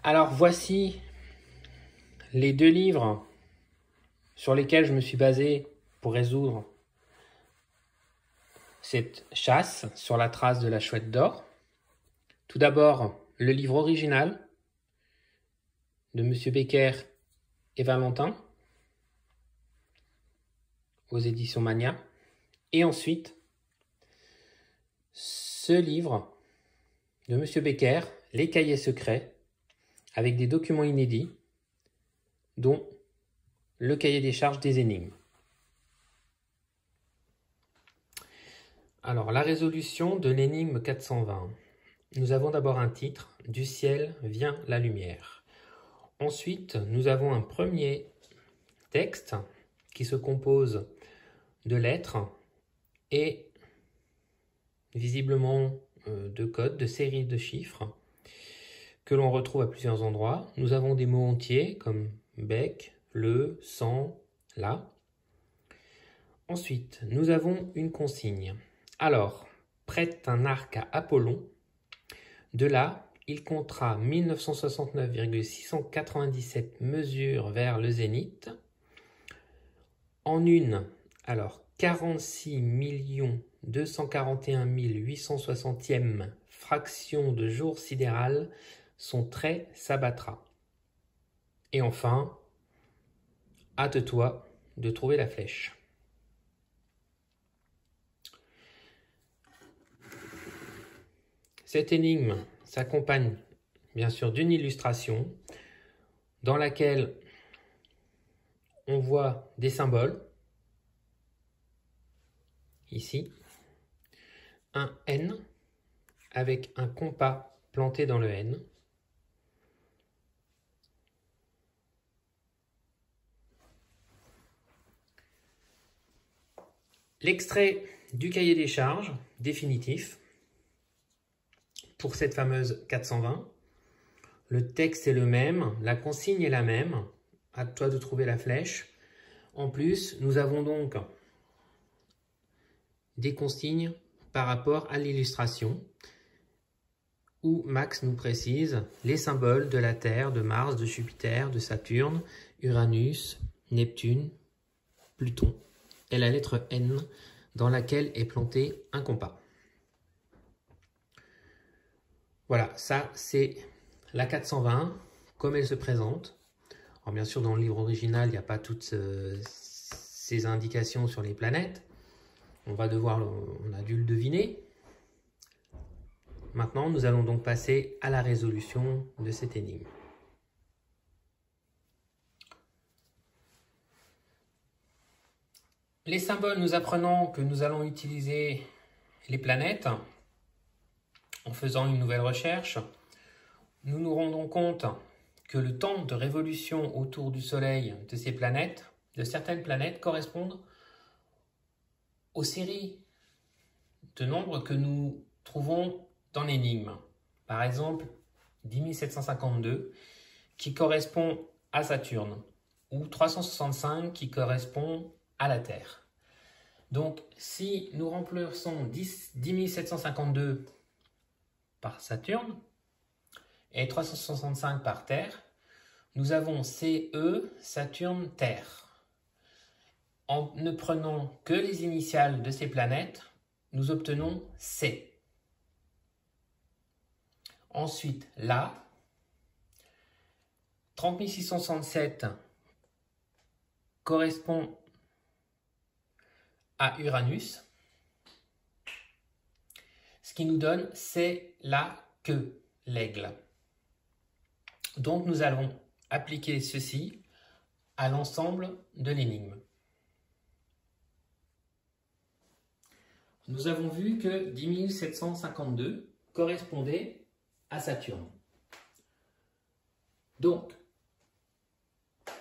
Alors voici les deux livres sur lesquels je me suis basé pour résoudre cette chasse sur la trace de la chouette d'or. Tout d'abord, le livre original de M. Becker et Valentin aux éditions Mania. Et ensuite, ce livre de M. Becker, Les Cahiers secrets, avec des documents inédits, dont le cahier des charges des énigmes. Alors, la résolution de l'énigme 420. Nous avons d'abord un titre, « Du ciel vient la lumière ». Ensuite, nous avons un premier texte qui se compose de lettres et visiblement de codes, de séries de chiffres que l'on retrouve à plusieurs endroits. Nous avons des mots entiers comme bec, le, sang, la. Ensuite, nous avons une consigne. Alors, prête un arc à Apollon. De là, il comptera 1969,697 mesures vers le zénith. En une, alors 46 241 860e fraction de jour sidéral, son trait s'abattra. Et enfin, hâte-toi de trouver la flèche. Cette énigme s'accompagne bien sûr d'une illustration dans laquelle on voit des symboles. Ici, un N avec un compas planté dans le N. L'extrait du cahier des charges définitif pour cette fameuse 420. Le texte est le même, la consigne est la même. À toi de trouver la flèche. En plus, nous avons donc des consignes par rapport à l'illustration où Max nous précise les symboles de la Terre, de Mars, de Jupiter, de Saturne, Uranus, Neptune, Pluton et la lettre N dans laquelle est planté un compas. Voilà, ça c'est la 420 comme elle se présente. Alors bien sûr dans le livre original il n'y a pas toutes ces indications sur les planètes. On a dû le deviner. Maintenant nous allons donc passer à la résolution de cette énigme. Les symboles nous apprenant que nous allons utiliser les planètes. En faisant une nouvelle recherche, nous nous rendons compte que le temps de révolution autour du Soleil de ces planètes, de certaines planètes, correspondent aux séries de nombres que nous trouvons dans l'énigme. Par exemple, 10 752 qui correspond à Saturne ou 365 qui correspond à la Terre. Donc, si nous remplissons 10 752 par Saturne et 365 par Terre, nous avons CE, Saturne, Terre. En ne prenant que les initiales de ces planètes, nous obtenons C. Ensuite, là, 30 667 correspond à Uranus, ce qui nous donne c'est la queue, l'aigle. Donc nous allons appliquer ceci à l'ensemble de l'énigme. Nous avons vu que 10 752 correspondait à Saturne. Donc,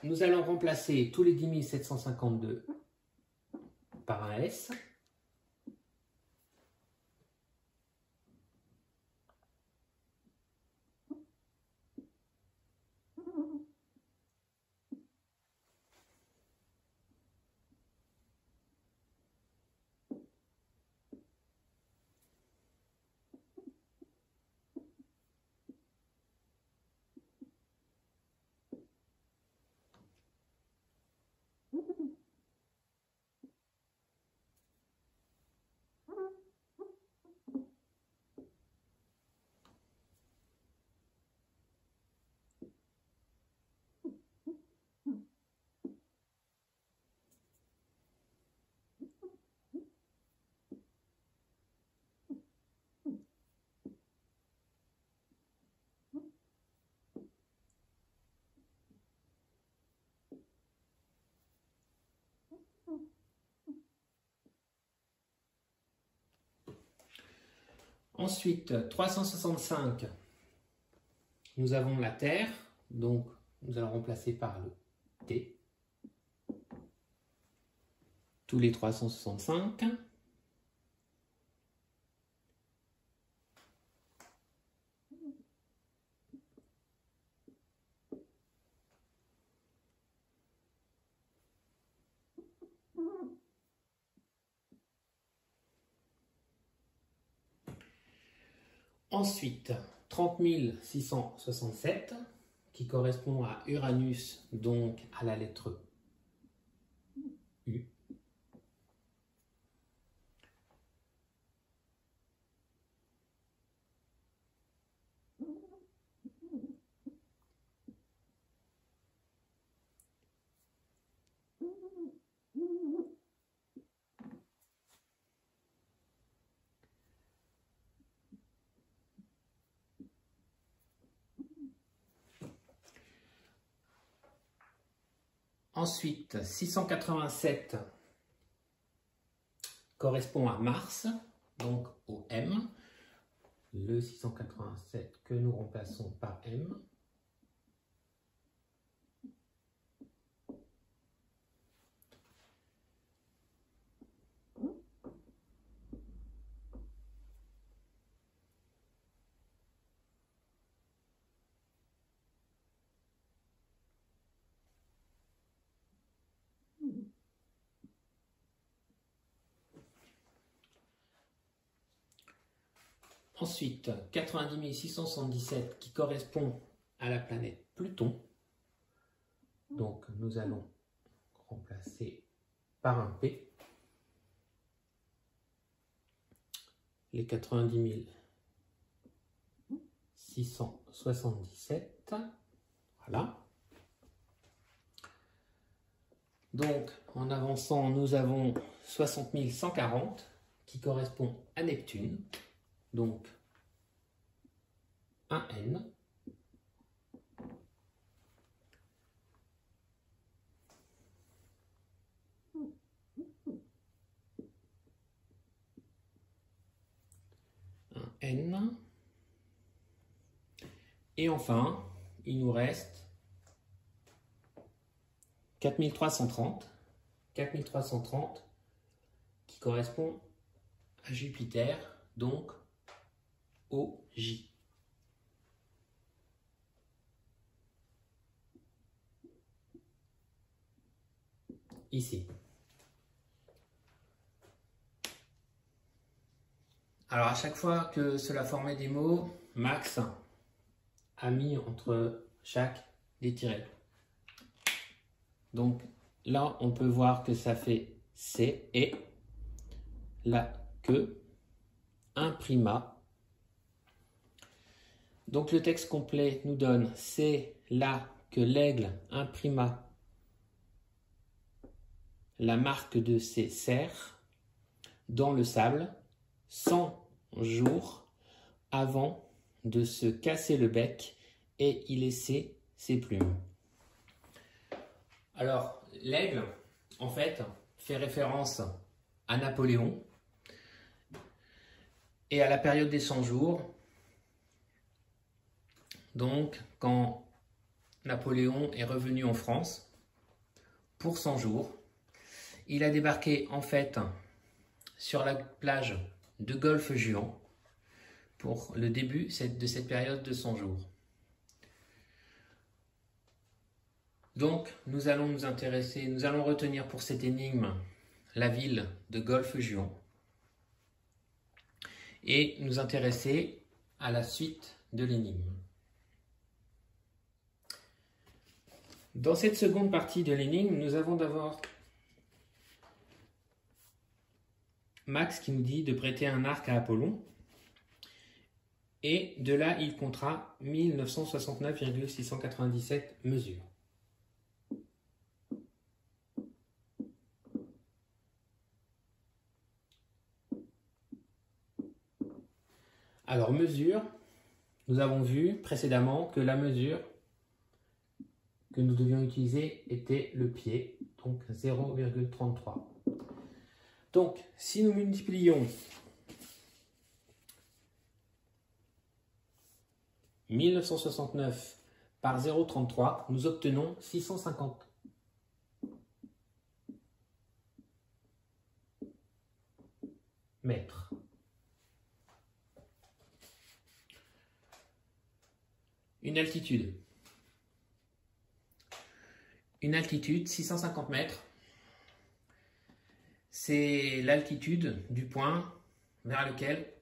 nous allons remplacer tous les 10 752 par un S. Ensuite, 365, nous avons la Terre, donc nous allons remplacer par le T. Tous les 365. Ensuite, 30 667, qui correspond à Uranus, donc à la lettre U. Ensuite, 687 correspond à Mars, donc au M. Le 687 que nous remplaçons par M. Ensuite, 90 677 qui correspond à la planète Pluton. Donc, nous allons remplacer par un P. Les 90 677. Voilà. Donc, en avançant, nous avons 60 140 qui correspond à Neptune. Donc, un N. Un N. Et enfin, il nous reste 4330. 4330 qui correspond à Jupiter, donc au J. Ici. Alors à chaque fois que cela formait des mots, Max a mis entre chaque des tirets. Donc là, on peut voir que ça fait C et la queue imprima. Donc le texte complet nous donne c'est là que l'aigle imprima la marque de ses serres dans le sable 100 jours avant de se casser le bec et y laisser ses plumes. Alors l'aigle en fait fait référence à Napoléon et à la période des 100 jours. Donc, quand Napoléon est revenu en France pour 100 jours, il a débarqué en fait sur la plage de Golfe-Juan pour le début de cette période de 100 jours. Donc, nous allons nous intéresser, nous allons retenir pour cette énigme la ville de Golfe-Juan et nous intéresser à la suite de l'énigme. Dans cette seconde partie de l'énigme, nous avons d'abord Max qui nous dit de prêter un arc à Apollon. Et de là, il comptera 1969,697 mesures. Alors, mesure, nous avons vu précédemment que la mesure que nous devions utiliser était le pied, donc 0,33. Donc, si nous multiplions 1969 par 0,33, nous obtenons 650. Mètres. Une altitude. Une altitude, 650 mètres, c'est l'altitude du point vers lequel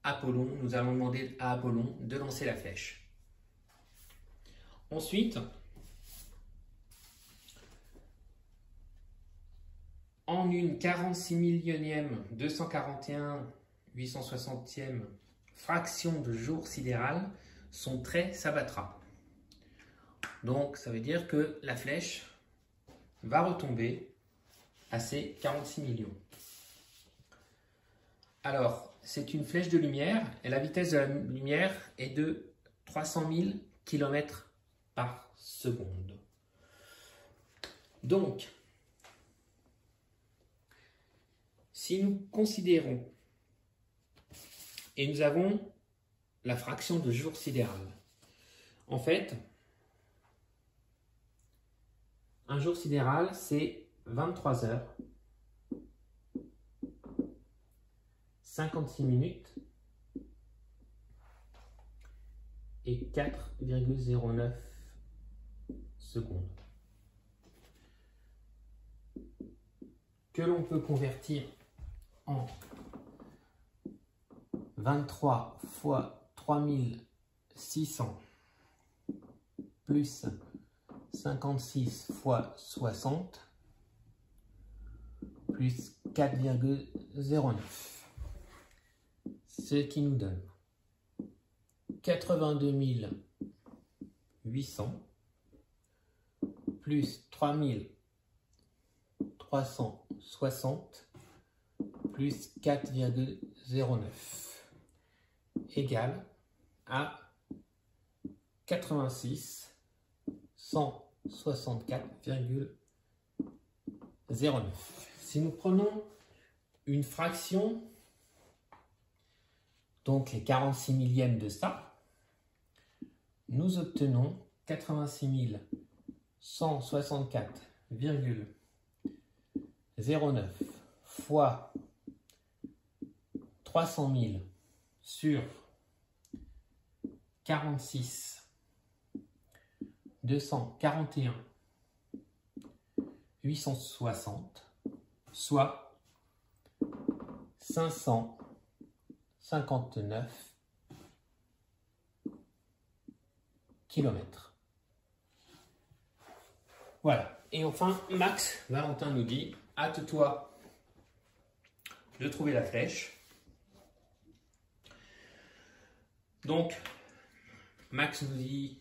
Apollon, nous allons demander à Apollon de lancer la flèche. Ensuite, en une 46 millionième 241 860e fraction de jour sidéral, son trait s'abattra. Donc, ça veut dire que la flèche va retomber à ces 46 millions. Alors, c'est une flèche de lumière et la vitesse de la lumière est de 300 000 km par seconde. Donc, si nous considérons, et nous avons la fraction de jour sidéral, en fait, un jour sidéral, c'est 23 heures, 56 minutes et 4,09 secondes. Que l'on peut convertir en 23 fois 3600 plus 56 fois 60 plus 4,09, ce qui nous donne 82 800 plus 3360 plus 4,09 égale à 86 164,09. Si nous prenons une fraction, donc les 46 millièmes de ça, nous obtenons 86 164,09 fois 300 000 sur 46 241 860, soit 559 km. Voilà. Et enfin, Max Valentin nous dit, hâte-toi de trouver la flèche. Donc, Max nous dit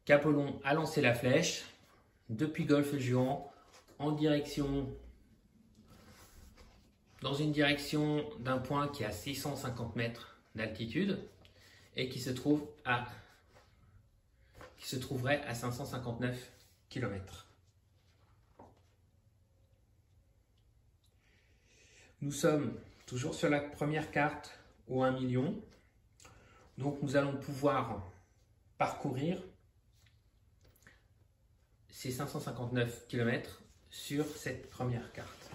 qu'Apollon a lancé la flèche depuis Golfe-Juan en direction, dans une direction d'un point qui est à 650 mètres d'altitude et qui se trouverait à 559 km. Nous sommes toujours sur la première carte au 1 million, donc nous allons pouvoir parcourir ces 559 km sur cette première carte.